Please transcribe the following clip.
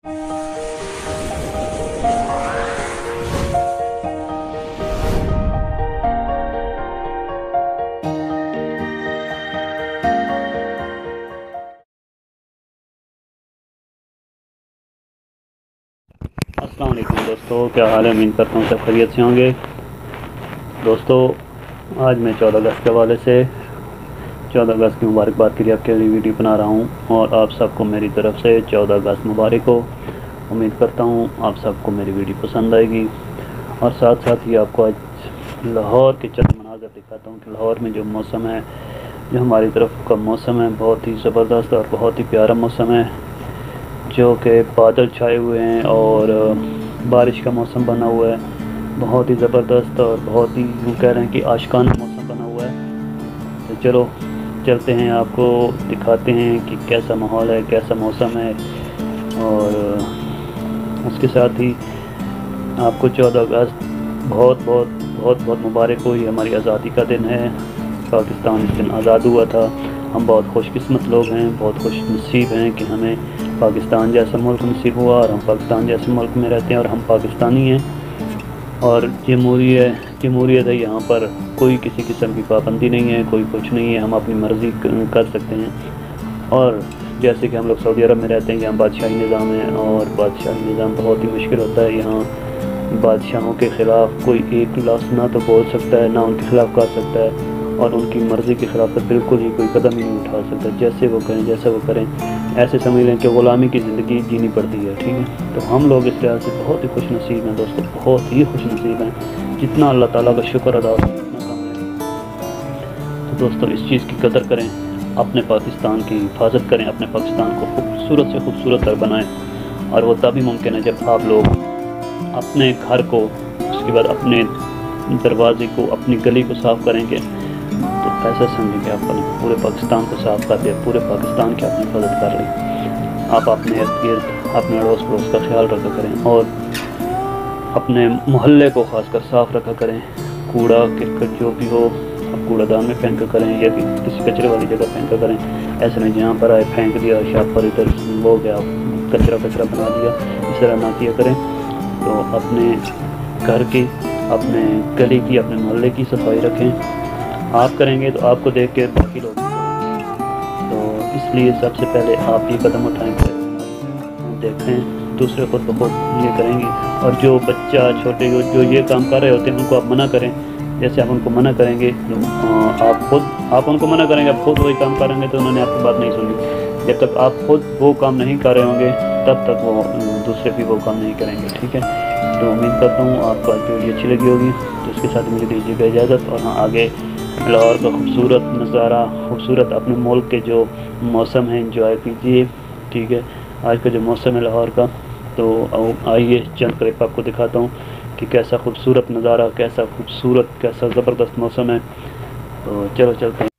अस्सलाम वालेकुम दोस्तों, क्या हाल है। उम्मीद करता हूँ सब खैरियत से होंगे। दोस्तों, आज मैं 14 अगस्त के हवाले से 14 अगस्त की मुबारकबाद के लिए आपके लिए वीडियो बना रहा हूँ और आप सबको मेरी तरफ से 14 अगस्त मुबारक हो। उम्मीद करता हूँ आप सबको मेरी वीडियो पसंद आएगी और साथ साथ ही आपको आज लाहौर के चंद मनाज़र दिखाता हूँ कि लाहौर में जो मौसम है, जो हमारी तरफ का मौसम है, बहुत ही ज़बरदस्त और बहुत ही प्यारा मौसम है, जो कि बादल छाए हुए हैं और बारिश का मौसम बना हुआ है। बहुत ही ज़बरदस्त और बहुत ही यूँ कह रहे हैं कि आशिकाना मौसम बना हुआ है। तो चलो चलते हैं, आपको दिखाते हैं कि कैसा माहौल है, कैसा मौसम है। और उसके साथ ही आपको 14 अगस्त बहुत बहुत बहुत बहुत मुबारक हो। ये हमारी आज़ादी का दिन है। पाकिस्तान इस दिन आज़ाद हुआ था। हम बहुत खुशकिस्मत लोग हैं, बहुत खुश नसीब हैं कि हमें पाकिस्तान जैसा मुल्क नसीब हुआ और हम पाकिस्तान जैसे मुल्क में रहते हैं और हम पाकिस्तानी हैं। और जमहूरियत है, यहाँ पर कोई किसी किस्म की पाबंदी नहीं है, कोई कुछ नहीं है, हम अपनी मर्ज़ी कर सकते हैं। और जैसे कि हम लोग सऊदी अरब में रहते हैं, यहाँ बादशाही निज़ाम है और बादशाही निज़ाम बहुत ही मुश्किल होता है। यहाँ बादशाहों के ख़िलाफ़ कोई एक लफ्ज़ ना तो बोल सकता है, ना उनके ख़िलाफ़ कर सकता है और उनकी मर्ज़ी के ख़िलाफ़ तो बिल्कुल ही कोई कदम ही नहीं उठा सकता। जैसे वो करें, जैसा वो करें, ऐसे समझ लें कि ग़ुलामी की ज़िंदगी जीनी पड़ती है। ठीक है, तो हम लोग इस तरह से बहुत ही खुश नसीब हैं दोस्तों, बहुत ही खुश नसीब हैं। जितना अल्लाह ताला का शुक्र अदा हो उतना कम है। तो दोस्तों, इस चीज़ की कदर करें, अपने पाकिस्तान की हिफाजत करें, अपने पाकिस्तान को खूबसूरत से खूबसूरत तर बनाएँ। और वो तभी मुमकिन है जब आप लोग अपने घर को, उसके बाद अपने दरवाजे को, अपनी गली को साफ़ करेंगे तो ऐसा समझें कि आपने पूरे पाकिस्तान को साफ़ कर दिया, पूरे पाकिस्तान की आपने हिफाजत कर ली। आप अपने इर्द गिर्द, अपने अड़ोस पड़ोस का ख्याल रखा करें और अपने मोहल्ले को खासकर साफ़ रखा करें। कूड़ा करकट जो भी हो आप कूड़ादान में फेंका करें या किसी कचरे वाली जगह फेंका करें। ऐसे नहीं जहाँ पर आए फेंक दिया, शाप पर इधर हो गया, कचरा बना दिया, इस तरह ना किया करें। तो अपने घर की, अपने गली की, अपने मोहल्ले की सफाई रखें। आप करेंगे तो आपको देख के बाकी लोग करेंगे। तो इसलिए सबसे पहले आप ये कदम उठाएंगे, देखें दूसरे खुद ब खुद ये करेंगे। और जो बच्चा छोटे जो ये काम कर रहे होते हैं उनको आप मना करें। जैसे आप उनको मना करेंगे तो आप उनको मना करेंगे, आप खुद वही काम करेंगे तो उन्होंने आपकी बात नहीं सुनी। जब तक आप खुद वो काम नहीं कर रहे होंगे तब तक वो दूसरे भी वो काम नहीं करेंगे। ठीक है, तो उम्मीद करता हूँ आपको आज की वीडियो अच्छी लगी होगी। तो इसके साथ मुझे दीजिएगा इजाज़त और हाँ, आगे लाहौर का खूबसूरत नज़ारा, खूबसूरत अपने मुल्क के जो मौसम है इंजॉय कीजिए। ठीक है, आज का जो मौसम है लाहौर का, तो आइए चंद क्लिप आपको दिखाता हूँ कि कैसा खूबसूरत नज़ारा, कैसा खूबसूरत, कैसा ज़बरदस्त मौसम है। तो चलो चलते हैं।